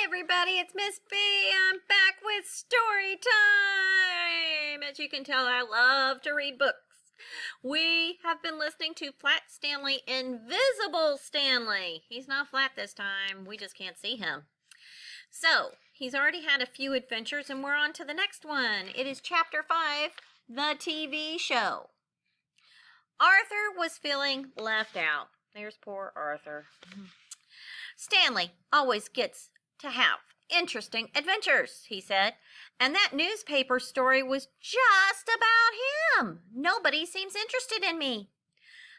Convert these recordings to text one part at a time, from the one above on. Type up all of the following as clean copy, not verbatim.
everybody, it's Miss B. I'm back with story time. As you can tell, I love to read books. We have been listening to Flat Stanley, Invisible Stanley. He's not flat this time. We just can't see him. So, he's already had a few adventures and we're on to the next one. It is Chapter 5, The TV Show. Arthur was feeling left out. There's poor Arthur. Stanley always gets to have interesting adventures, he said, and that newspaper story was just about him. Nobody seems interested in me.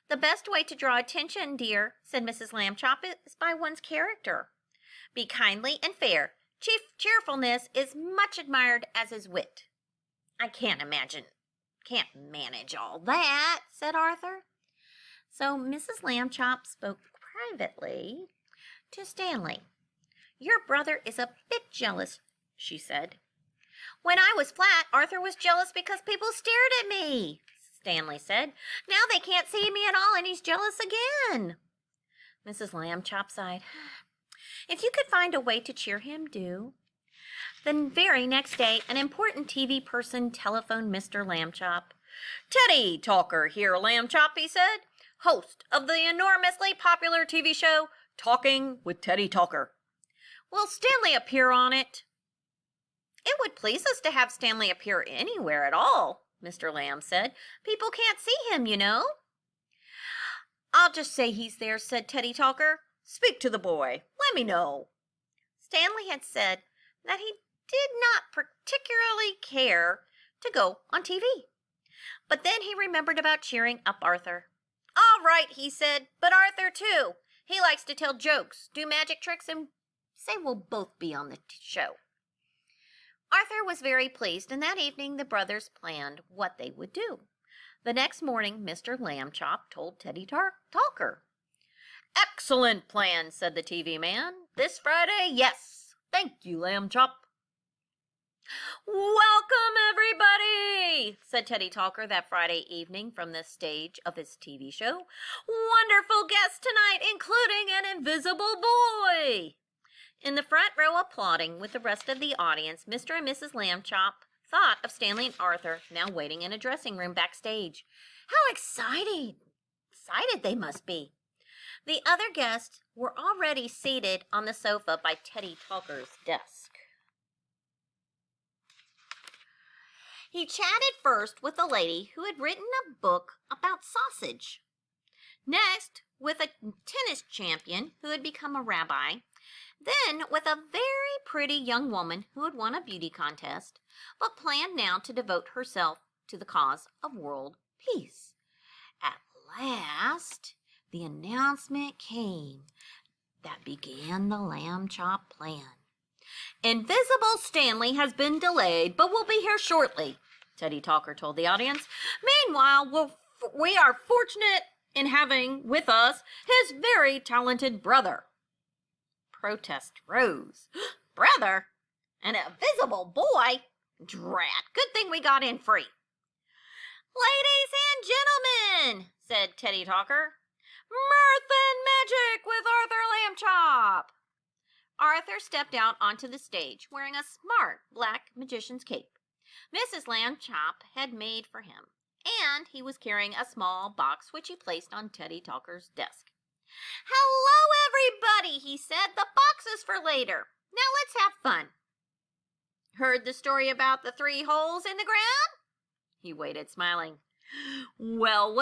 The best way to draw attention, dear, said Mrs. Lambchop, is by one's character. Be kindly and fair. Cheerfulness is much admired as is wit. I can't manage all that, said Arthur. So Mrs. Lambchop spoke privately to Stanley. Your brother is a bit jealous, she said. When I was flat, Arthur was jealous because people stared at me, Stanley said. Now they can't see me at all and he's jealous again. Mrs. Lambchop sighed. If you could find a way to cheer him, do. The very next day, an important TV person telephoned Mr. Lambchop. Teddy Talker here, Lambchop, he said, host of the enormously popular TV show Talking with Teddy Talker. Will Stanley appear on it? It would please us to have Stanley appear anywhere at all, Mr. Lamb said. People can't see him, you know. I'll just say he's there, said Teddy Talker. Speak to the boy. Let me know. Stanley had said that he did not particularly care to go on TV. But then he remembered about cheering up Arthur. All right, he said, but Arthur too. He likes to tell jokes, do magic tricks, and say we'll both be on the show. Arthur was very pleased, and that evening the brothers planned what they would do. The next morning, Mr. Lambchop told Teddy Talker. Excellent plan, said the TV man. This Friday, yes. Thank you, Lambchop. Welcome, everybody, said Teddy Talker that Friday evening from the stage of his TV show. Wonderful guests tonight, including an invisible boy. In the front row applauding with the rest of the audience, Mr. and Mrs. Lambchop thought of Stanley and Arthur now waiting in a dressing room backstage. How excited they must be. The other guests were already seated on the sofa by Teddy Talker's desk. He chatted first with a lady who had written a book about sausage. Next, with a tennis champion who had become a rabbi. Then with a very pretty young woman who had won a beauty contest, but planned now to devote herself to the cause of world peace. At last, the announcement came that began the Lambchop plan. Invisible Stanley has been delayed, but will be here shortly, Teddy Talker told the audience. Meanwhile, we are fortunate in having with us his very talented brother. Protest rose. Brother? An invisible boy? Drat, good thing we got in free. Ladies and gentlemen, said Teddy Talker, mirth and magic with Arthur Lambchop. Arthur stepped out onto the stage wearing a smart black magician's cape Mrs. Lambchop had made for him, and he was carrying a small box which he placed on Teddy Talker's desk. Hello, everybody, he said. The box is for later. Now let's have fun. Heard the story about the 3 holes in the ground? He waited, smiling. Well.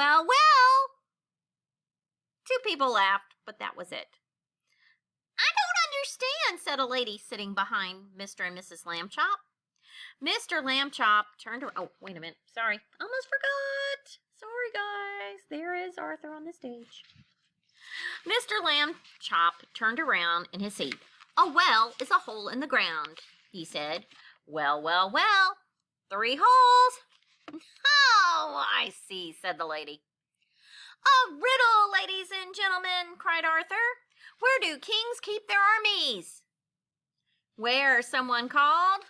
2 people laughed, but that was it. I don't understand, said a lady sitting behind Mr. and Mrs. Lambchop. Mr. Lambchop turned around. Oh, wait a minute. Sorry. Almost forgot. Sorry, guys. There is Arthur on the stage. Mr. Lambchop turned around in his seat. A well is a hole in the ground, he said. Well. 3 holes. Oh, I see, said the lady. A riddle, ladies and gentlemen, cried Arthur. Where do kings keep their armies? Where, someone called.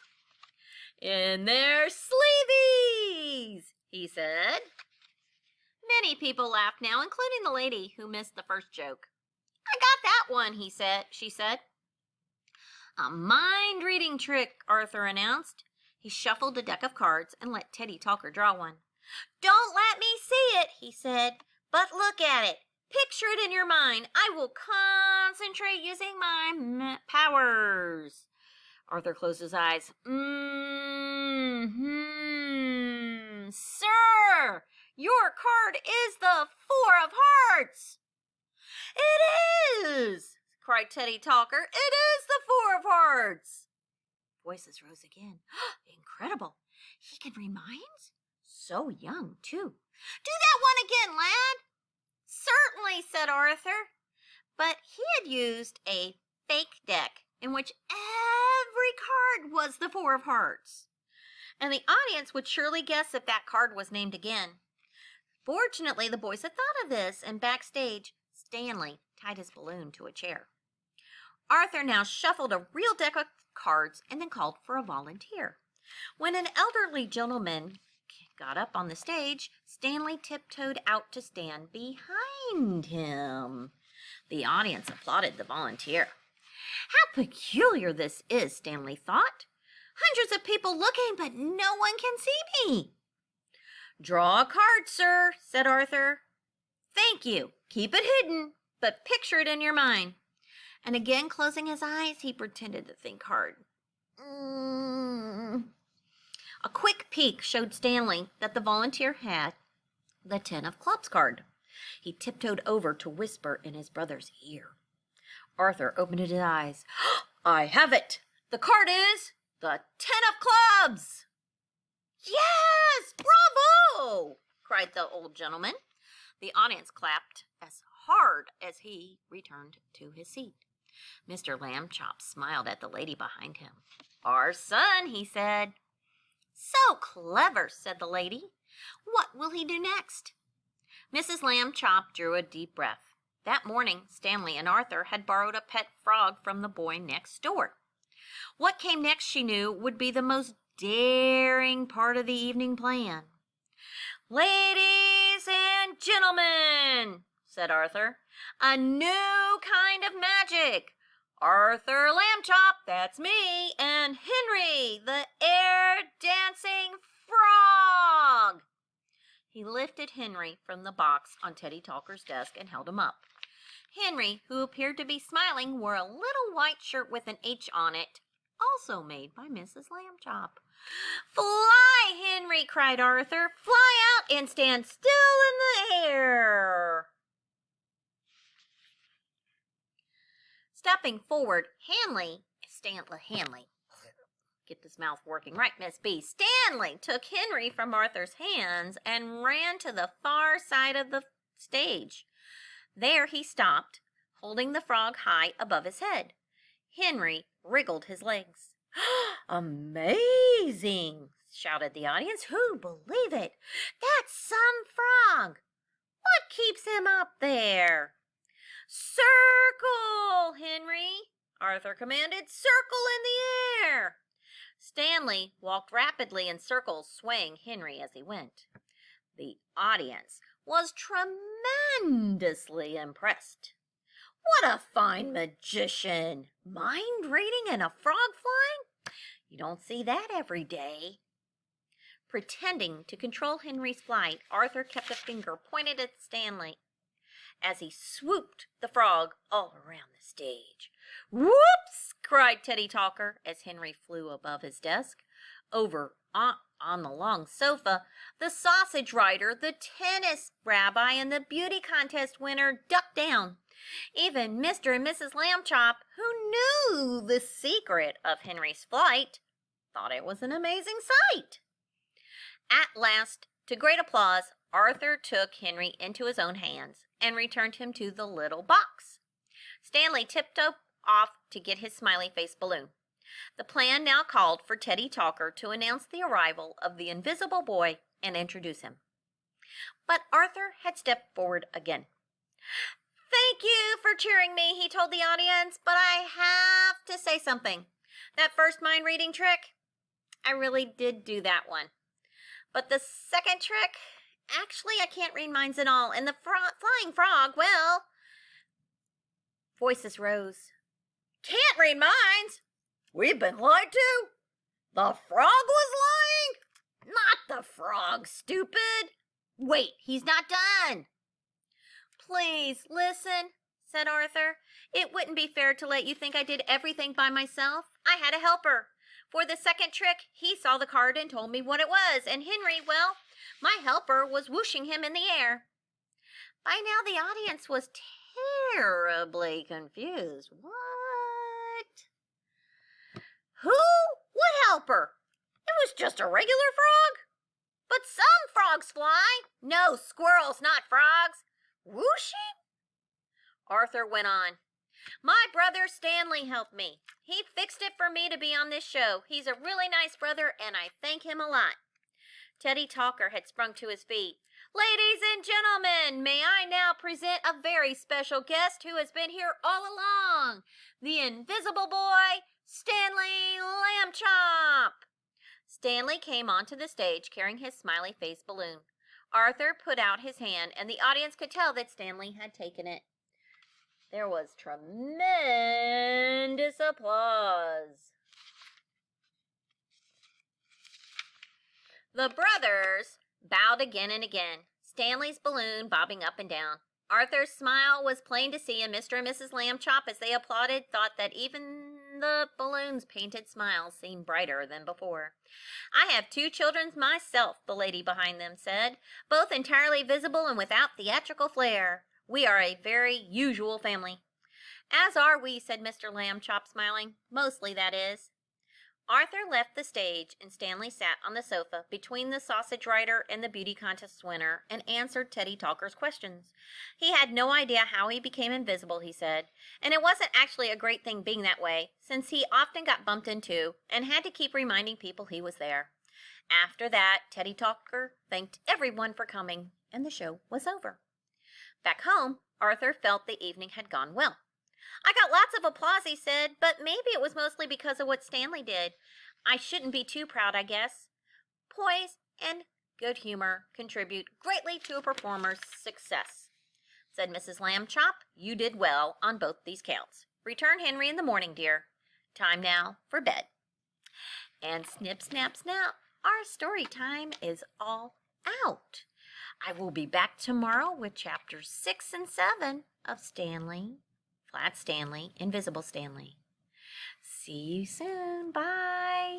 In their sleeveys, he said. Many people laughed now, including the lady who missed the first joke. I got that one, she said. A mind-reading trick, Arthur announced. He shuffled a deck of cards and let Teddy Talker draw one. Don't let me see it, he said, but look at it. Picture it in your mind. I will concentrate using my powers. Arthur closed his eyes. Sir, your card is the Four of Hearts. It is, cried Teddy Talker. It is the Four of Hearts. Voices rose again. Incredible. He can read minds? So young, too. Do that one again, lad. Certainly, said Arthur. But he had used a fake deck in which every card was the Four of Hearts. And the audience would surely guess if that card was named again. Fortunately, the boys had thought of this, and backstage, Stanley tied his balloon to a chair. Arthur now shuffled a real deck of cards and then called for a volunteer. When an elderly gentleman got up on the stage, Stanley tiptoed out to stand behind him. The audience applauded the volunteer. How peculiar this is, Stanley thought. Hundreds of people looking, but no one can see me. Draw a card, sir, said Arthur. Thank you. Keep it hidden, but picture it in your mind. And again, closing his eyes, he pretended to think hard. A quick peek showed Stanley that the volunteer had the 10 of clubs card. He tiptoed over to whisper in his brother's ear. Arthur opened his eyes. I have it! The card is the 10 of clubs! Yes! Bravo! Cried the old gentleman. The audience clapped as hard as he returned to his seat. Mr. Lambchop smiled at the lady behind him. Our son, he said. So clever, said the lady. What will he do next? Mrs. Lambchop drew a deep breath. That morning, Stanley and Arthur had borrowed a pet frog from the boy next door. What came next, she knew, would be the most daring part of the evening plan. Ladies and gentlemen, said Arthur, a new kind of magic. Arthur Lambchop, that's me, and Henry, the air-dancing frog. He lifted Henry from the box on Teddy Talker's desk and held him up. Henry, who appeared to be smiling, wore a little white shirt with an H on it, also made by Mrs. Lambchop. Fly, Henry, cried Arthur. Fly out and stand still in the air. Stepping forward, Stanley, get this mouth working right, Miss B. Stanley took Henry from Arthur's hands and ran to the far side of the stage. There he stopped, holding the frog high above his head. Henry wriggled his legs. Amazing, shouted the audience. Who'd believe it? That's some frog. What keeps him up there? Circle, Henry, Arthur commanded. Circle in the air. Stanley walked rapidly in circles, swaying Henry as he went. The audience was tremendously impressed. What a fine magician! Mind reading and a frog flying? You don't see that every day. Pretending to control Henry's flight, Arthur kept a finger pointed at Stanley as he swooped the frog all around the stage. Whoops! Cried Teddy Talker as Henry flew above his desk. Over on the long sofa, the sausage rider, the tennis rabbi, and the beauty contest winner ducked down. Even Mr. and Mrs. Lambchop, who knew the secret of Henry's flight, thought it was an amazing sight. At last, to great applause, Arthur took Henry into his own hands and returned him to the little box. Stanley tiptoed off to get his smiley face balloon. The plan now called for Teddy Talker to announce the arrival of the invisible boy and introduce him. But Arthur had stepped forward again. Thank you for cheering me, he told the audience, but I have to say something. That first mind reading trick, I really did do that one. But the second trick, actually I can't read minds at all. And the flying frog, well, voices rose. Can't read minds? We've been lied to? The frog was lying? Not the frog, stupid. Wait, he's not done. Please, listen, said Arthur. It wouldn't be fair to let you think I did everything by myself. I had a helper. For the second trick, he saw the card and told me what it was, and Henry, well, my helper was whooshing him in the air. By now the audience was terribly confused. What? Who? What helper? It was just a regular frog. But some frogs fly. No, squirrels, not frogs. Whooshing? Arthur went on. My brother Stanley helped me. He fixed it for me to be on this show. He's a really nice brother, and I thank him a lot. Teddy Talker had sprung to his feet. Ladies and gentlemen, may I now present a very special guest who has been here all along. The Invisible Boy, Stanley Lambchop. Stanley came onto the stage carrying his smiley face balloon. Arthur put out his hand, and the audience could tell that Stanley had taken it. There was tremendous applause. The brothers bowed again and again, Stanley's balloon bobbing up and down. Arthur's smile was plain to see, and Mr. and Mrs. Lambchop, as they applauded, thought that even the balloon's painted smiles seemed brighter than before. I have 2 children myself, the lady behind them said, both entirely visible and without theatrical flair. We are a very usual family. As are we, said Mr. Lambchop, smiling. Mostly, that is. Arthur left the stage, and Stanley sat on the sofa between the sausage writer and the beauty contest winner and answered Teddy Talker's questions. He had no idea how he became invisible, he said, and it wasn't actually a great thing being that way, since he often got bumped into and had to keep reminding people he was there. After that, Teddy Talker thanked everyone for coming, and the show was over. Back home, Arthur felt the evening had gone well. I got lots of applause, he said, but maybe it was mostly because of what Stanley did. I shouldn't be too proud, I guess. Poise and good humor contribute greatly to a performer's success, said Mrs. Lambchop. You did well on both these counts. Return Henry in the morning, dear. Time now for bed. And snip, snap, snap, our story time is all out. I will be back tomorrow with chapters 6 and 7 of Stanley, Flat Stanley, Invisible Stanley. See you soon. Bye.